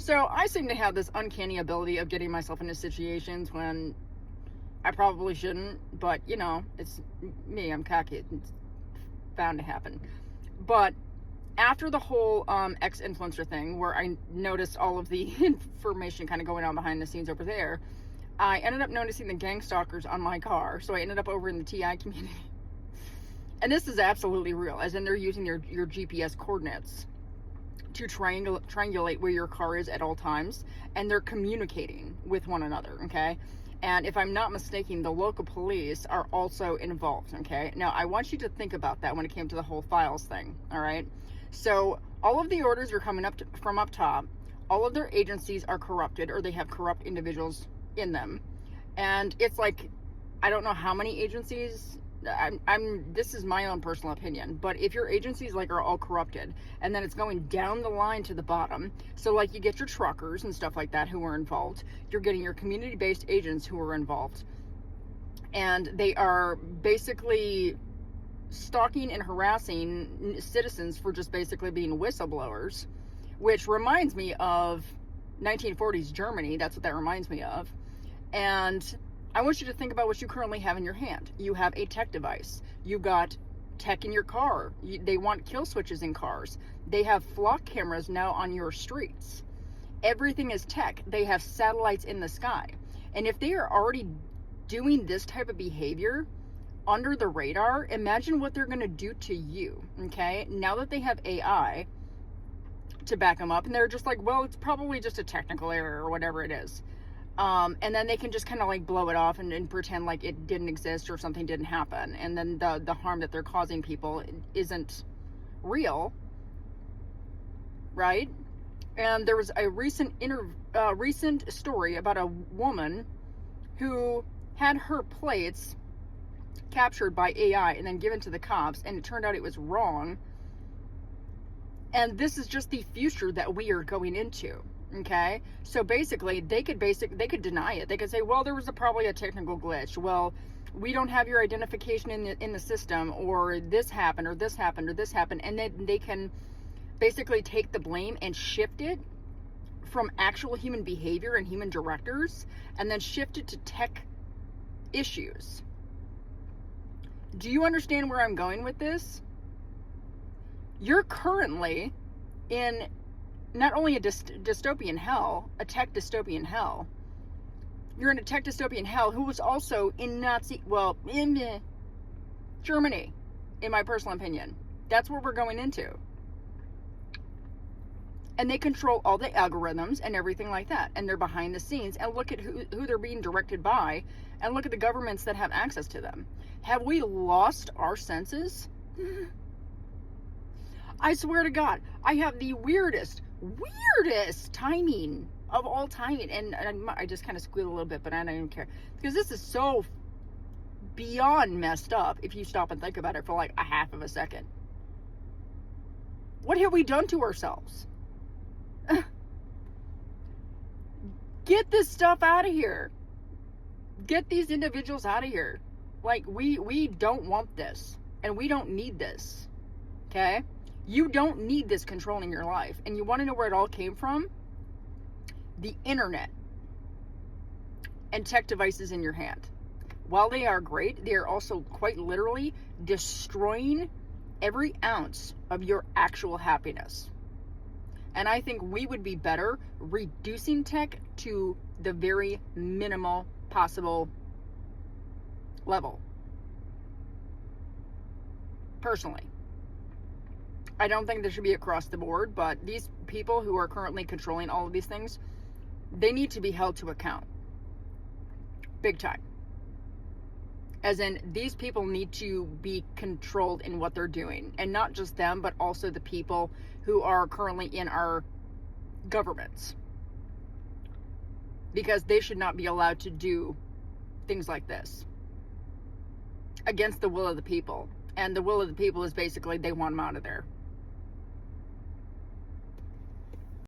So I seem to have this uncanny ability of getting myself into situations when I probably shouldn't, but you know, it's me, I'm cocky. It's bound to happen. But after the whole ex-influencer thing, where I noticed all of the information kind of going on behind the scenes over there, I ended up noticing the gang stalkers on my car. So I ended up over in the TI community. And this is absolutely real, as in they're using your GPS coordinates to triangulate where your car is at all times, and they're communicating with one another, okay? And if I'm not mistaken, the local police are also involved, okay? Now, I want you to think about that when it came to the whole files thing, all right? So all of the orders are coming up from up top. All of their agencies are corrupted, or they have corrupt individuals in them. And it's like, I don't know how many agencies, this is my own personal opinion, but if your agencies like are all corrupted, and then it's going down the line to the bottom, so like you get your truckers and stuff like that who are involved, you're getting your community-based agents who are involved, and they are basically stalking and harassing citizens for just basically being whistleblowers, which reminds me of 1940s Germany. That's what that reminds me of. And I want you to think about what you currently have in your hand. You have a tech device. You got tech in your car. They want kill switches in cars. They have flock cameras now on your streets. Everything is tech. They have satellites in the sky. And if they are already doing this type of behavior under the radar, imagine what they're going to do to you, okay? Now that they have AI to back them up, and they're just like, well, it's probably just a technical error or whatever it is. And then they can just kind of like blow it off and pretend like it didn't exist or something didn't happen. And then the harm that they're causing people isn't real, right? And there was a recent story about a woman who had her plates captured by AI and then given to the cops, and it turned out it was wrong. And this is just the future that we are going into. Okay, so basically they could deny it. They could say, well, there was probably a technical glitch. Well, we don't have your identification in the system, or this happened, or this happened, or this happened, and then they can basically take the blame and shift it from actual human behavior and human directors, and then shift it to tech issues. Do you understand where I'm going with this? You're currently in not only a dystopian hell, a tech dystopian hell. You're in a tech dystopian hell who was also in in Germany, in my personal opinion. That's what we're going into. And they control all the algorithms and everything like that. And they're behind the scenes. And look at who they're being directed by. And look at the governments that have access to them. Have we lost our senses? I swear to God, I have the weirdest timing of all timing, and I just kind of squeal a little bit, but I don't even care, because this is so beyond messed up if you stop and think about it for like a half of a second. What have we done to ourselves? Get this stuff out of here. Get these individuals out of here. Like, we don't want this, and we don't need this, okay? You don't need this controlling your life. And you want to know where it all came from? The internet and tech devices in your hand. While they are great, they are also quite literally destroying every ounce of your actual happiness. And I think we would be better reducing tech to the very minimal possible level. Personally. I don't think there should be across the board, but these people who are currently controlling all of these things, they need to be held to account. Big time. As in, these people need to be controlled in what they're doing. And not just them, but also the people who are currently in our governments. Because they should not be allowed to do things like this against the will of the people. And the will of the people is basically they want them out of there.